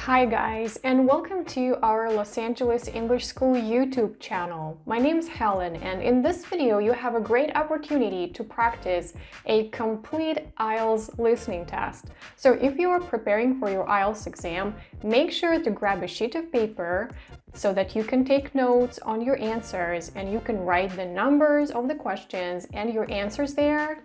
Hi guys, and welcome to our Los Angeles English School YouTube channel. My name is Helen, and in this video you have a great opportunity to practice a complete IELTS listening test. So if you are preparing for your IELTS exam, make sure to grab a sheet of paper so that you can take notes on your answers and you can write the numbers of the questions and your answers there.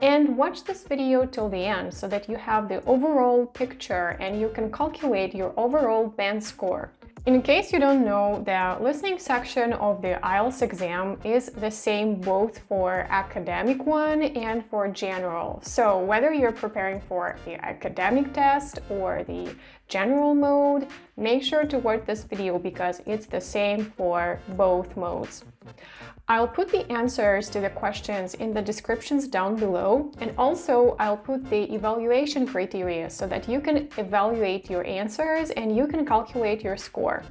And watch this video till the end so that you have the overall picture and you can calculate your overall band score. In case you don't know, the listening section of the IELTS exam is the same both for academic one and for general. So whether you're preparing for the academic test or the general mode, make sure to watch this video because it's the same for both modes. I'll put the answers to the questions in the descriptions down below, and also I'll put the evaluation criteria so that you can evaluate your answers and you can calculate your score.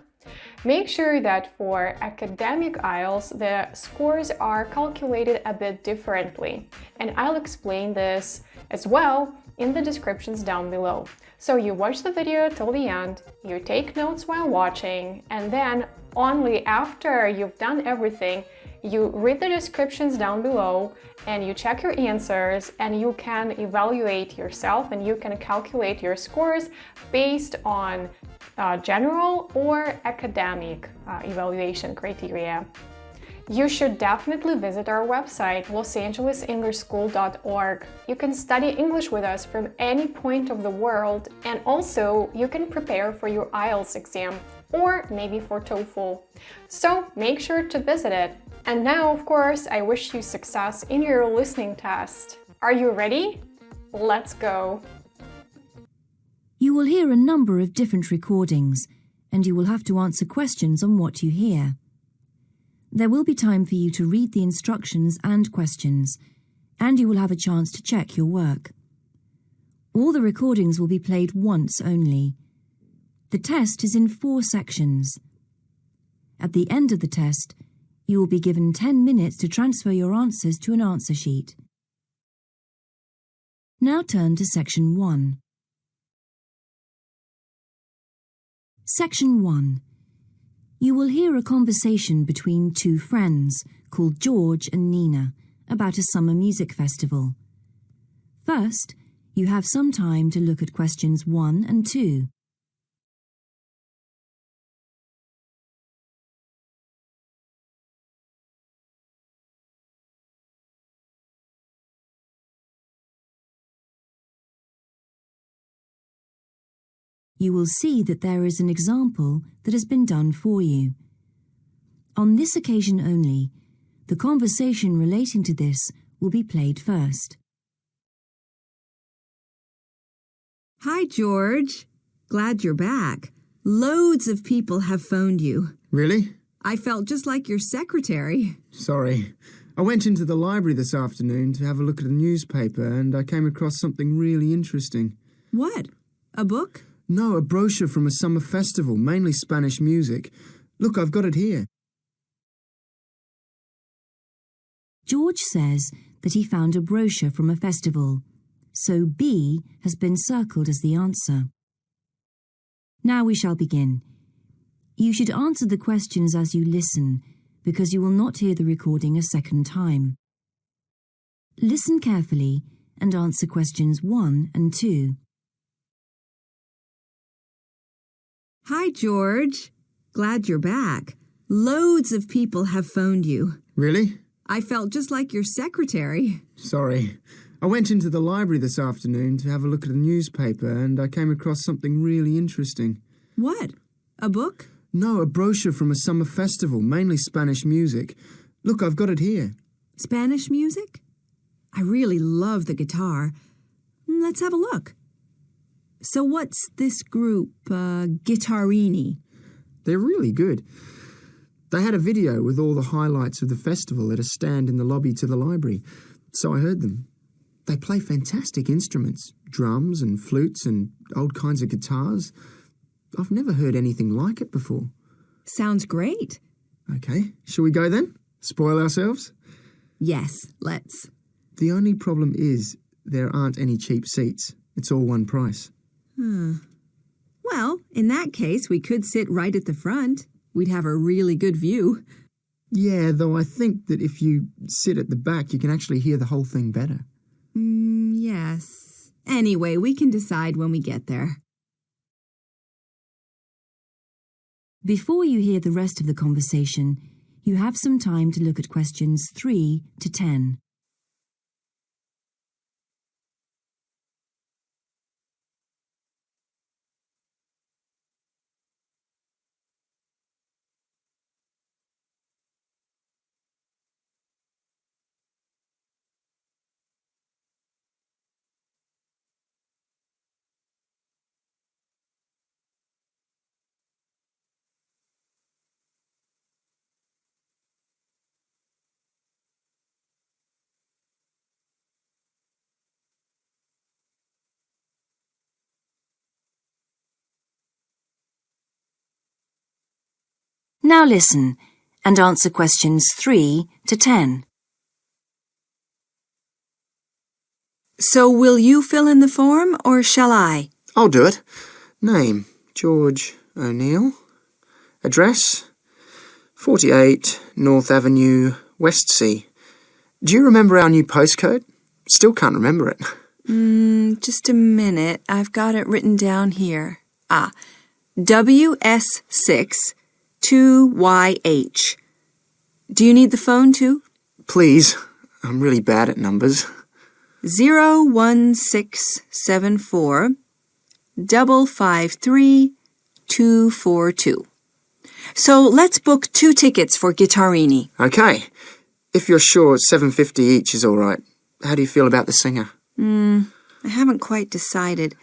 Make sure that for academic IELTS, the scores are calculated a bit differently, and I'll explain this as well in the descriptions down below. So you watch the video till the end, you take notes while watching, and then only after you've done everything, you read the descriptions down below and you check your answers and you can evaluate yourself and you can calculate your scores based on general or academic evaluation criteria. You should definitely visit our website, losangelesenglishschool.org. You can study English with us from any point of the world, and also you can prepare for your IELTS exam or maybe for TOEFL. So make sure to visit it. And now, of course, I wish you success in your listening test. Are you ready? Let's go! You will hear a number of different recordings, and you will have to answer questions on what you hear. There will be time for you to read the instructions and questions, and you will have a chance to check your work. All the recordings will be played once only. The test is in 4 sections. At the end of the test, you will be given 10 minutes to transfer your answers to an answer sheet. Now turn to Section 1. Section 1. You will hear a conversation between 2 friends called George and Nina about a summer music festival. First, you have some time to look at questions 1 and 2. You will see that there is an example that has been done for you. On this occasion only, the conversation relating to this will be played first. Hi, George. Glad you're back. Loads of people have phoned you. Really? I felt just like your secretary. Sorry. I went into the library this afternoon to have a look at a newspaper and I came across something really interesting. What? A book? No, a brochure from a summer festival, mainly Spanish music. Look, I've got it here. George says that he found a brochure from a festival, so B has been circled as the answer. Now we shall begin. You should answer the questions as you listen, because you will not hear the recording a second time. Listen carefully and answer questions 1 and 2. Hi, George. Glad you're back. Loads of people have phoned you. Really? I felt just like your secretary. Sorry. I went into the library this afternoon to have a look at a newspaper and I came across something really interesting. What? A book? No, a brochure from a summer festival, mainly Spanish music. Look, I've got it here. Spanish music? I really love the guitar. Let's have a look. So what's this group, Guittarini? They're really good. They had a video with all the highlights of the festival at a stand in the lobby to the library, so I heard them. They play fantastic instruments, drums and flutes and old kinds of guitars. I've never heard anything like it before. Sounds great. Okay, shall we go then? Spoil ourselves? Yes, let's. The only problem is there aren't any cheap seats. It's all one price. Well, in that case, we could sit right at the front. We'd have a really good view. Yeah, though I think that if you sit at the back, you can actually hear the whole thing better. Yes. Anyway, we can decide when we get there. Before you hear the rest of the conversation, you have some time to look at questions 3 to 10. Now listen and answer questions 3 to 10. So will you fill in the form, or shall I? I'll do it. Name, George O'Neill. Address, 48 North Avenue, Westsea. Do you remember our new postcode? Still can't remember it. Just a minute. I've got it written down here. WS6 2YH. Do you need the phone too? Please, I'm really bad at numbers. 01674 553 242. So let's book 2 tickets for Guittarini. Okay. If you're sure $7.50 each is all right. How do you feel about the singer? I haven't quite decided,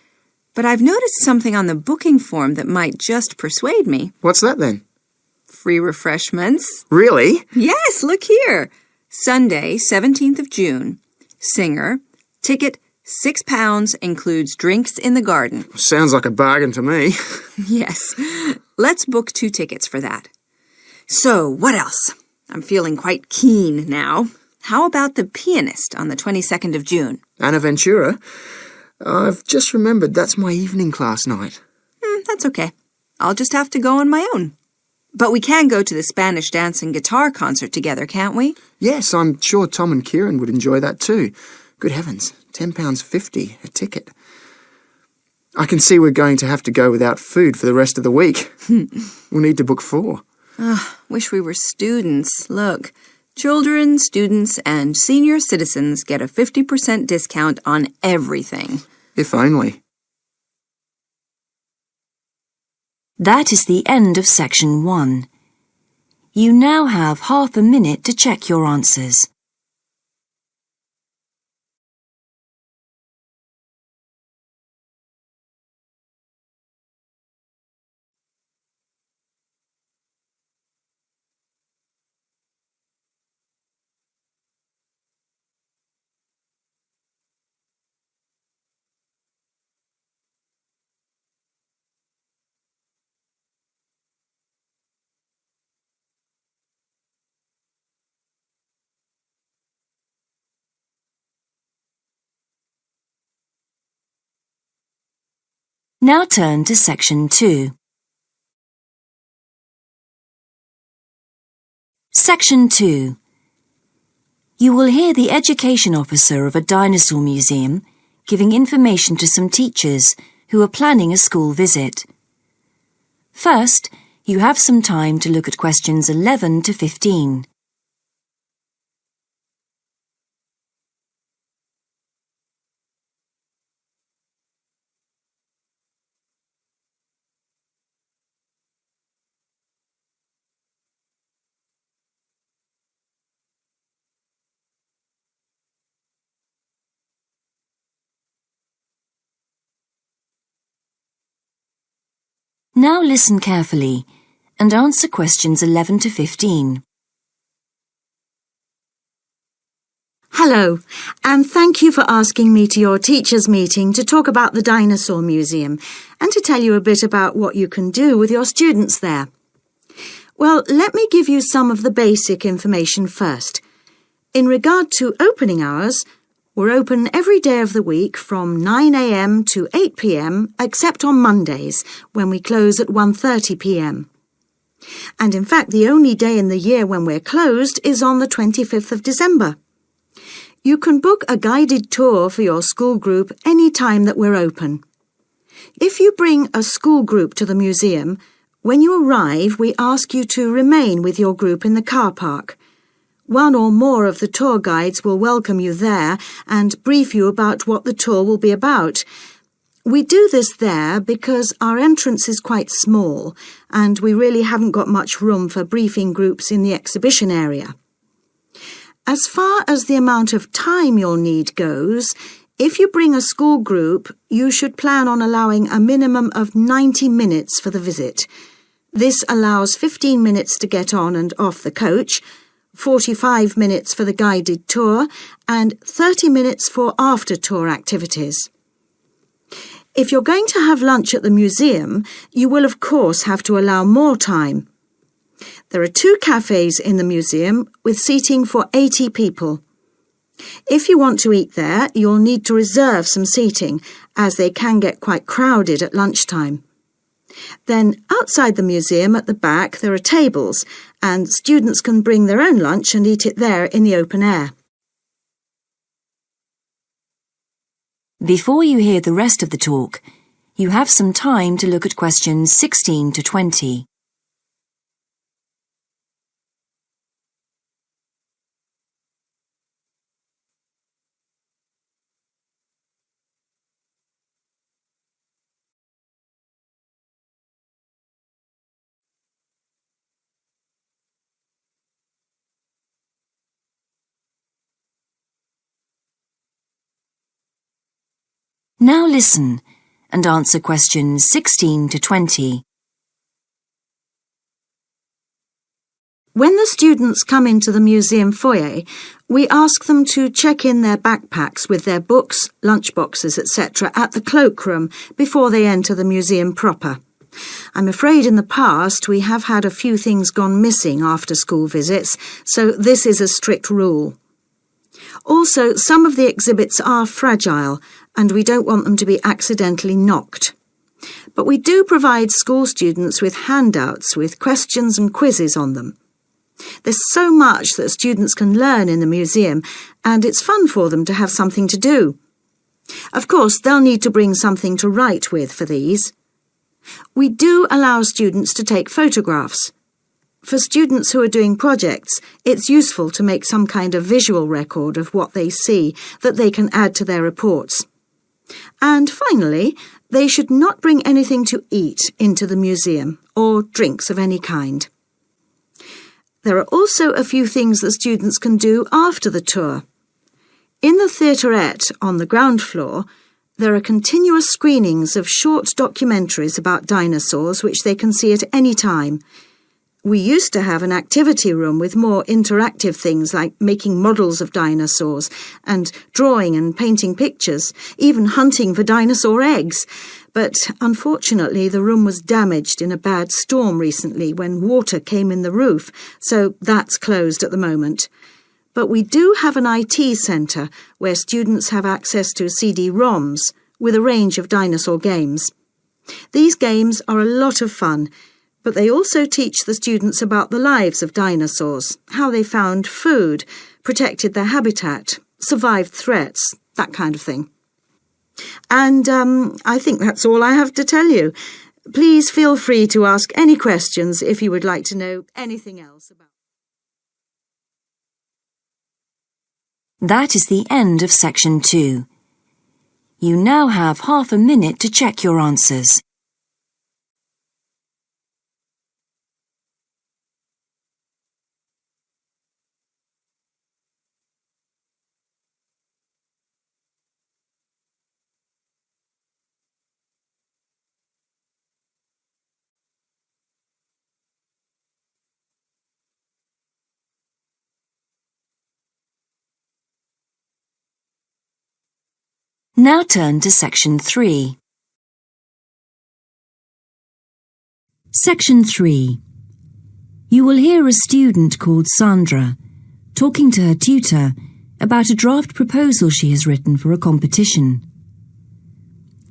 but I've noticed something on the booking form that might just persuade me. What's that then? Free refreshments. Really? Yes, look here. Sunday, 17th of June. Singer. Ticket, £6, includes drinks in the garden. Sounds like a bargain to me. Yes. Let's book 2 tickets for that. So, what else? I'm feeling quite keen now. How about the pianist on the 22nd of June? Anna Ventura? I've just remembered that's my evening class night. That's okay. I'll just have to go on my own. But we can go to the Spanish dance and guitar concert together, can't we? Yes, I'm sure Tom and Kieran would enjoy that too. Good heavens, £10.50 a ticket. I can see we're going to have to go without food for the rest of the week. We'll need to book 4. Wish we were students. Look, children, students, and senior citizens get a 50% discount on everything. If only. That is the end of section 1. You now have half a minute to check your answers. Now turn to section 2. Section 2. You will hear the education officer of a dinosaur museum giving information to some teachers who are planning a school visit. First, you have some time to look at questions 11 to 15. Now listen carefully and answer questions 11 to 15. Hello, and thank you for asking me to your teachers' meeting to talk about the Dinosaur Museum and to tell you a bit about what you can do with your students there. Well, let me give you some of the basic information first. In regard to opening hours, We're open every day of the week from 9 a.m. to 8 p.m. except on Mondays, when we close at 1:30 p.m. And in fact, the only day in the year when we're closed is on the 25th of December. You can book a guided tour for your school group any time that we're open. If you bring a school group to the museum, when you arrive, we ask you to remain with your group in the car park. One or more of the tour guides will welcome you there and brief you about what the tour will be about. We do this there because our entrance is quite small and we really haven't got much room for briefing groups in the exhibition area. As far as the amount of time you'll need goes, if you bring a school group, you should plan on allowing a minimum of 90 minutes for the visit. This allows 15 minutes to get on and off the coach, 45 minutes for the guided tour, and 30 minutes for after-tour activities. If you're going to have lunch at the museum, you will of course have to allow more time. There are 2 cafes in the museum with seating for 80 people. If you want to eat there, you'll need to reserve some seating, as they can get quite crowded at lunchtime. Then, outside the museum at the back, there are tables, and students can bring their own lunch and eat it there in the open air. Before you hear the rest of the talk, you have some time to look at questions 16 to 20. Now listen and answer questions 16 to 20. When the students come into the museum foyer, we ask them to check in their backpacks with their books, lunchboxes, etc. at the cloakroom before they enter the museum proper. I'm afraid in the past we have had a few things gone missing after school visits, so this is a strict rule. Also, some of the exhibits are fragile, and we don't want them to be accidentally knocked. But we do provide school students with handouts with questions and quizzes on them. There's so much that students can learn in the museum, and it's fun for them to have something to do. Of course, they'll need to bring something to write with for these. We do allow students to take photographs. For students who are doing projects, it's useful to make some kind of visual record of what they see that they can add to their reports. And finally, they should not bring anything to eat into the museum or drinks of any kind. There are also a few things that students can do after the tour. In the theaterette on the ground floor, there are continuous screenings of short documentaries about dinosaurs which they can see at any time. We used to have an activity room with more interactive things like making models of dinosaurs and drawing and painting pictures, even hunting for dinosaur eggs. But unfortunately, the room was damaged in a bad storm recently when water came in the roof, so that's closed at the moment. But we do have an IT centre where students have access to CD-ROMs with a range of dinosaur games. These games are a lot of fun, but they also teach the students about the lives of dinosaurs, how they found food, protected their habitat, survived threats, that kind of thing. And I think that's all I have to tell you. Please feel free to ask any questions if you would like to know anything else about. That is the end of section 2. You now have half a minute to check your answers. Now turn to section 3. Section 3. You will hear a student called Sandra talking to her tutor about a draft proposal she has written for a competition.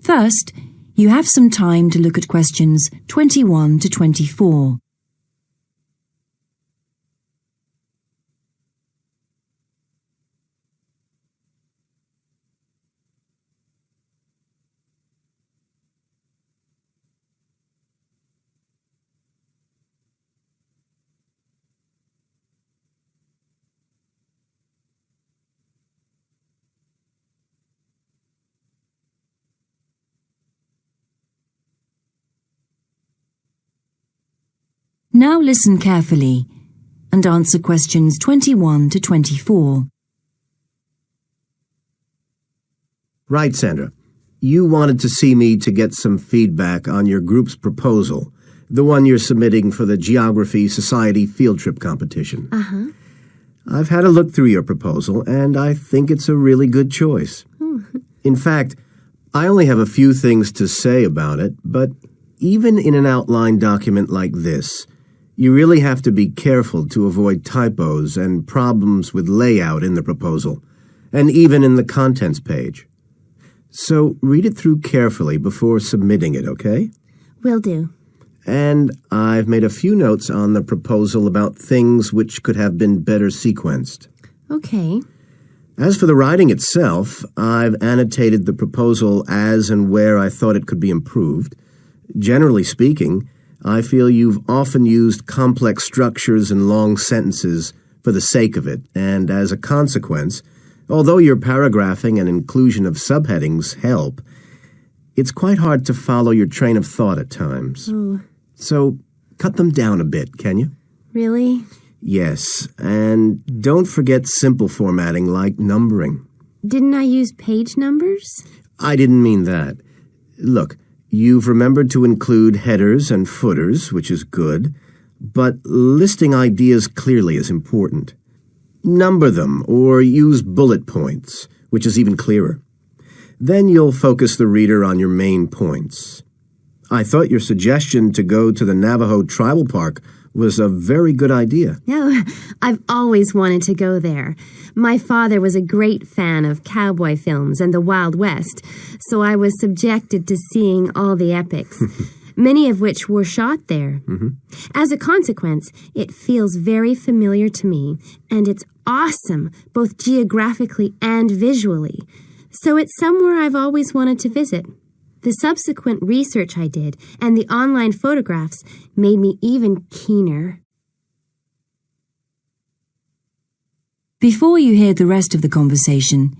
First, you have some time to look at questions 21 to 24. Now listen carefully and answer questions 21 to 24. Right, Sandra. You wanted to see me to get some feedback on your group's proposal, the one you're submitting for the Geography Society field trip competition. Uh-huh. I've had a look through your proposal, and I think it's a really good choice. In fact, I only have a few things to say about it, but even in an outline document like this, you really have to be careful to avoid typos and problems with layout in the proposal, and even in the contents page. So read it through carefully before submitting it, okay? Will do. And I've made a few notes on the proposal about things which could have been better sequenced. Okay. As for the writing itself, I've annotated the proposal as and where I thought it could be improved. Generally speaking, I feel you've often used complex structures and long sentences for the sake of it, and as a consequence, although your paragraphing and inclusion of subheadings help, it's quite hard to follow your train of thought at times. Oh. So, cut them down a bit, can you? Really? Yes, and don't forget simple formatting like numbering. Didn't I use page numbers? I didn't mean that. Look, you've remembered to include headers and footers, which is good, but listing ideas clearly is important. Number them or use bullet points, which is even clearer. Then you'll focus the reader on your main points. I thought your suggestion to go to the Navajo Tribal Park was a very good idea. No, I've always wanted to go there. My father was a great fan of cowboy films and the Wild West, so I was subjected to seeing all the epics, many of which were shot there. As a consequence, it feels very familiar to me, and it's awesome, both geographically and visually. So it's somewhere I've always wanted to visit. The subsequent research I did and the online photographs made me even keener. Before you hear the rest of the conversation,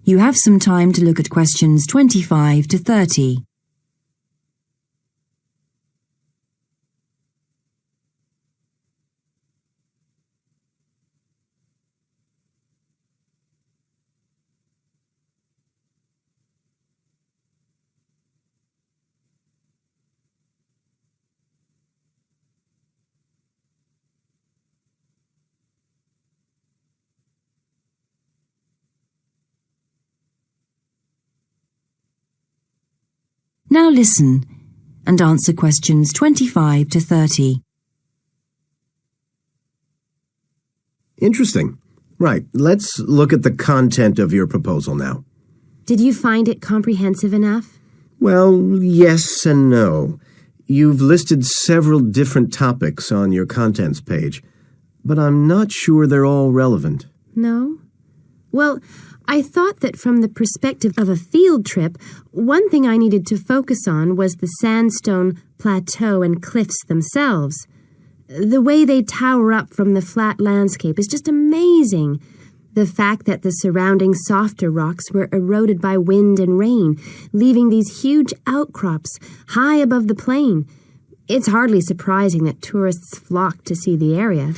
you have some time to look at questions 25 to 30. Now listen and answer questions 25 to 30. Interesting. Right, let's look at the content of your proposal now. Did you find it comprehensive enough? Well, yes and no. You've listed several different topics on your contents page, but I'm not sure they're all relevant. No? Well, I thought that from the perspective of a field trip, one thing I needed to focus on was the sandstone plateau and cliffs themselves. The way they tower up from the flat landscape is just amazing. The fact that the surrounding softer rocks were eroded by wind and rain, leaving these huge outcrops high above the plain. It's hardly surprising that tourists flock to see the area.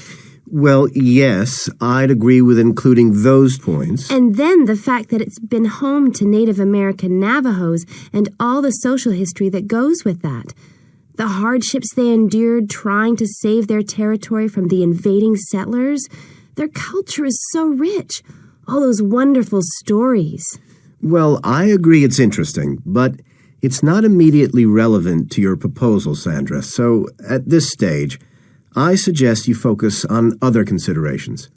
Well, yes, I'd agree with including those points. And then the fact that it's been home to Native American Navajos and all the social history that goes with that. The hardships they endured trying to save their territory from the invading settlers. Their culture is so rich. All those wonderful stories. Well, I agree it's interesting, but it's not immediately relevant to your proposal, Sandra. So, at this stage, I suggest you focus on other considerations.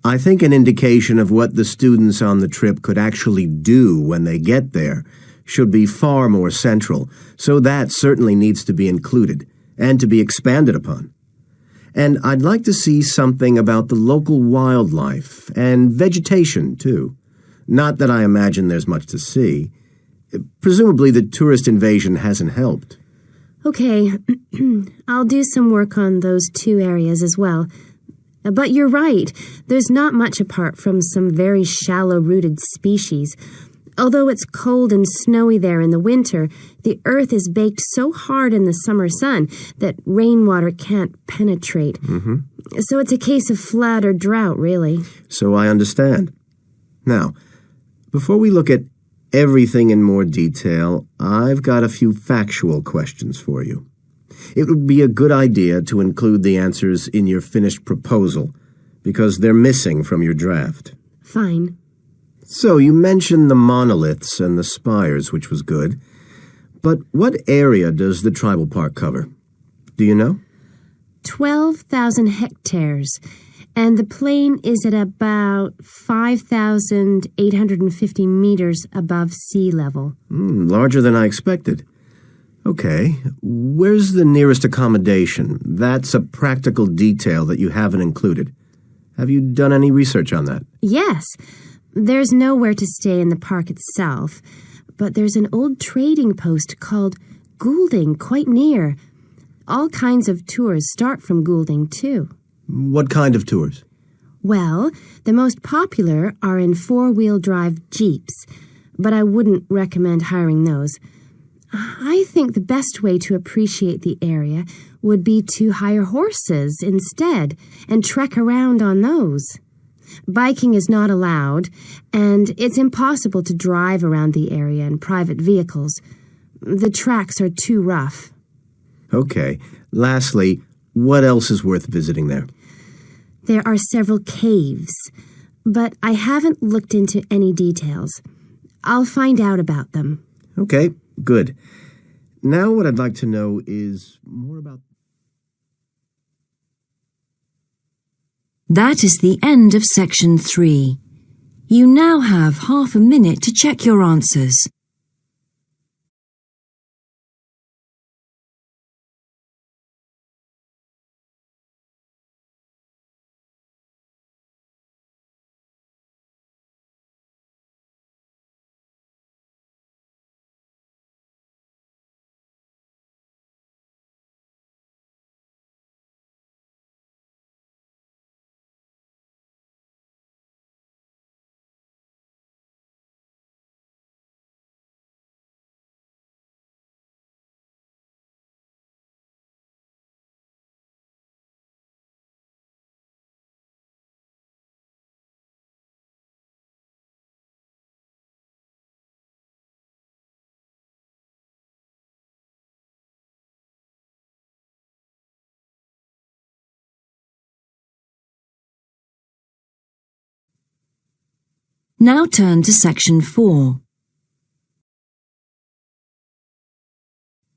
I think an indication of what the students on the trip could actually do when they get there should be far more central, so that certainly needs to be included and to be expanded upon. And I'd like to see something about the local wildlife and vegetation, too. Not that I imagine there's much to see. Presumably the tourist invasion hasn't helped. Okay, I'll do some work on those two areas as well. But you're right, there's not much apart from some very shallow-rooted species. Although it's cold and snowy there in the winter, the earth is baked so hard in the summer sun that rainwater can't penetrate. So it's a case of flood or drought, really. So I understand. Now, before we look at everything in more detail, I've got a few factual questions for you. It would be a good idea to include the answers in your finished proposal, because they're missing from your draft. Fine. So you mentioned the monoliths and the spires, which was good. But what area does the tribal park cover? Do you know? 12,000 hectares, and the plain is at about 5,850 meters above sea level. Larger than I expected. Okay, where's the nearest accommodation? That's a practical detail that you haven't included. Have you done any research on that? Yes. There's nowhere to stay in the park itself, but there's an old trading post called Goulding quite near. All kinds of tours start from Goulding, too. What kind of tours? Well, the most popular are in four-wheel drive Jeeps, but I wouldn't recommend hiring those. I think the best way to appreciate the area would be to hire horses instead and trek around on those. Biking is not allowed, and it's impossible to drive around the area in private vehicles. The tracks are too rough. Okay. Lastly, what else is worth visiting there? There are several caves, but I haven't looked into any details. I'll find out about them. Okay, good. Now what I'd like to know is more about... That is the end of section 3. You now have half a minute to check your answers. Now turn to section 4.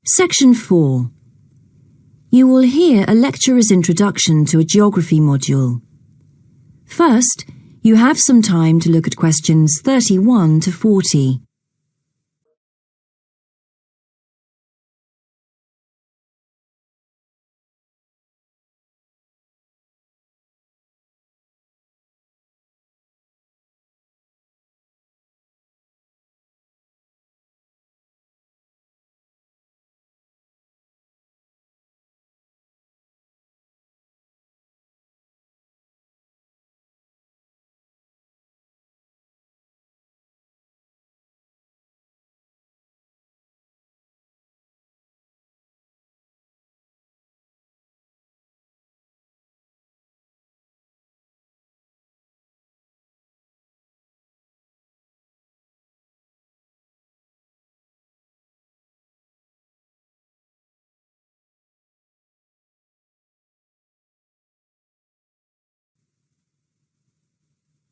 Section 4. You will hear a lecturer's introduction to a geography module. First, you have some time to look at questions 31 to 40.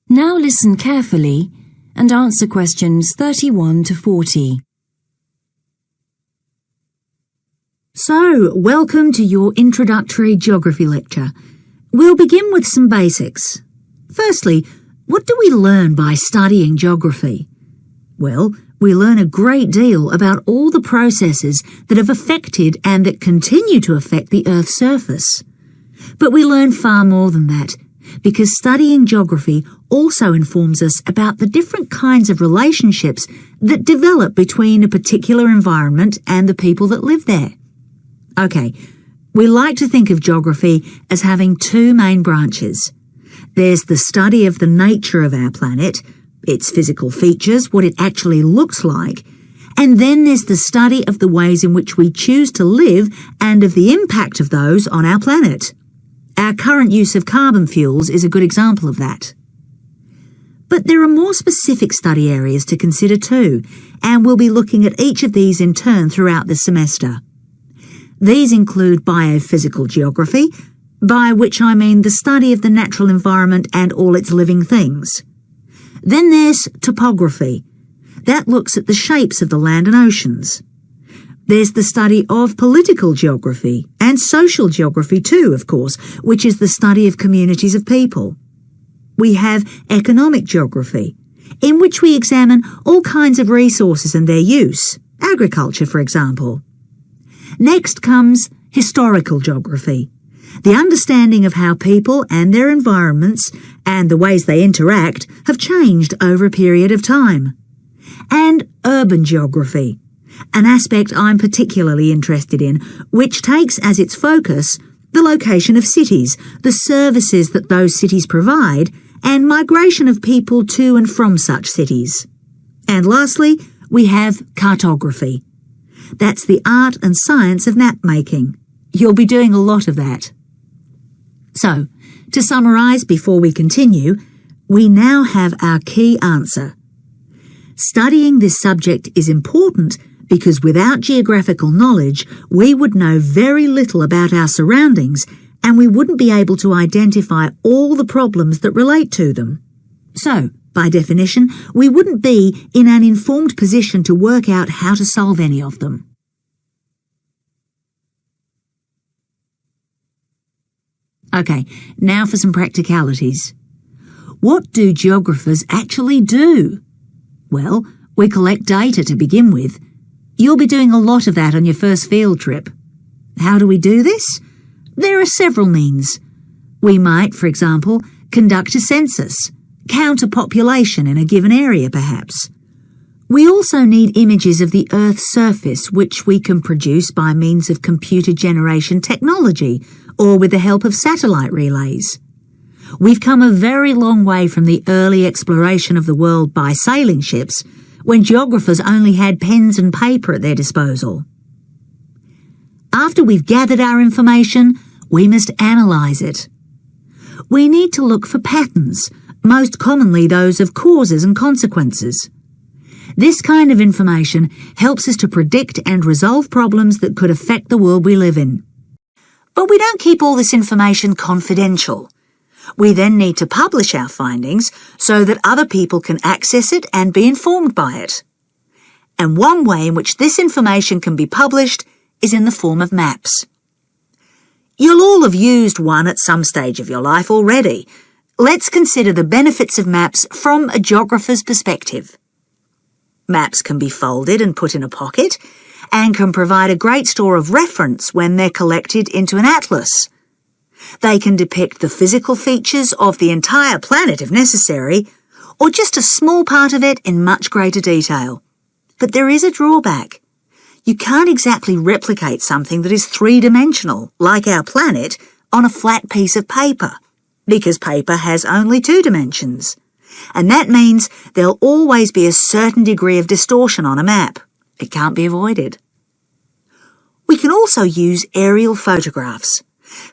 Now listen carefully and answer questions 31 to 40. So, welcome to your introductory geography lecture. We'll begin with some basics. Firstly, what do we learn by studying geography? Well, we learn a great deal about all the processes that have affected and that continue to affect the Earth's surface. But we learn far more than that, because studying geography also informs us about the different kinds of relationships that develop between a particular environment and the people that live there. Okay, we like to think of geography as having two main branches. There's the study of the nature of our planet, its physical features, what it actually looks like, and then there's the study of the ways in which we choose to live and of the impact of those on our planet. Our current use of carbon fuels is a good example of that. But there are more specific study areas to consider too, and we'll be looking at each of these in turn throughout the semester. These include biophysical geography, by which I mean the study of the natural environment and all its living things. Then there's topography. That looks at the shapes of the land and oceans. There's the study of political geography and social geography too, of course, which is the study of communities of people. We have economic geography, in which we examine all kinds of resources and their use, agriculture, for example. Next comes historical geography, the understanding of how people and their environments and the ways they interact have changed over a period of time. And urban geography, an aspect I'm particularly interested in, which takes as its focus the location of cities, the services that those cities provide, and migration of people to and from such cities. And lastly, we have cartography. That's the art and science of map making. You'll be doing a lot of that. So, to summarise before we continue, we now have our key answer. Studying this subject is important because without geographical knowledge, we would know very little about our surroundings and we wouldn't be able to identify all the problems that relate to them. So, by definition, we wouldn't be in an informed position to work out how to solve any of them. Okay, now for some practicalities. What do geographers actually do? Well, we collect data to begin with. You'll be doing a lot of that on your first field trip. How do we do this? There are several means. We might, for example, conduct a census, count a population in a given area perhaps. We also need images of the Earth's surface which we can produce by means of computer generation technology or with the help of satellite relays. We've come a very long way from the early exploration of the world by sailing ships, when geographers only had pens and paper at their disposal. After we've gathered our information, we must analyse it. We need to look for patterns, most commonly those of causes and consequences. This kind of information helps us to predict and resolve problems that could affect the world we live in. But we don't keep all this information confidential. We then need to publish our findings so that other people can access it and be informed by it. And one way in which this information can be published is in the form of maps. You'll all have used one at some stage of your life already. Let's consider the benefits of maps from a geographer's perspective. Maps can be folded and put in a pocket and can provide a great store of reference when they're collected into an atlas. They can depict the physical features of the entire planet if necessary, or just a small part of it in much greater detail. But there is a drawback. You can't exactly replicate something that is three-dimensional, like our planet, on a flat piece of paper, because paper has only 2 dimensions. And that means there'll always be a certain degree of distortion on a map. It can't be avoided. We can also use aerial photographs,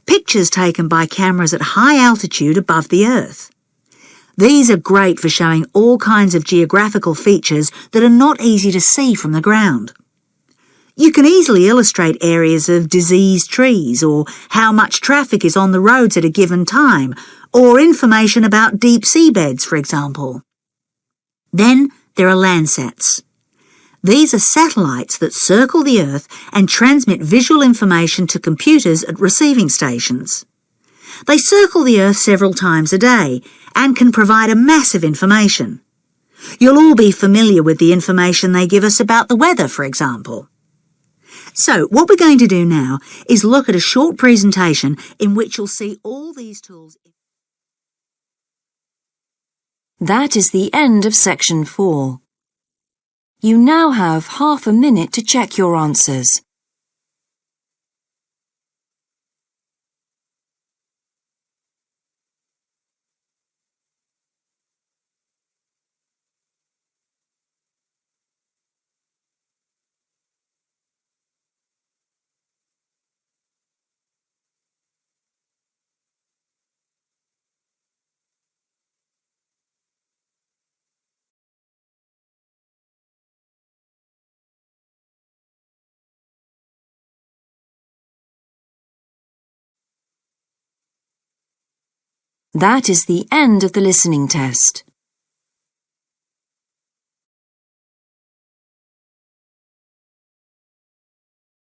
pictures taken by cameras at high altitude above the Earth. These are great for showing all kinds of geographical features that are not easy to see from the ground. You can easily illustrate areas of diseased trees, or how much traffic is on the roads at a given time, or information about deep seabeds, for example. Then there are Landsats. These are satellites that circle the Earth and transmit visual information to computers at receiving stations. They circle the Earth several times a day and can provide a massive information. You'll all be familiar with the information they give us about the weather, for example. So, what we're going to do now is look at a short presentation in which you'll see all these tools. That is the end of section 4. You now have half a minute to check your answers. That is the end of the listening test.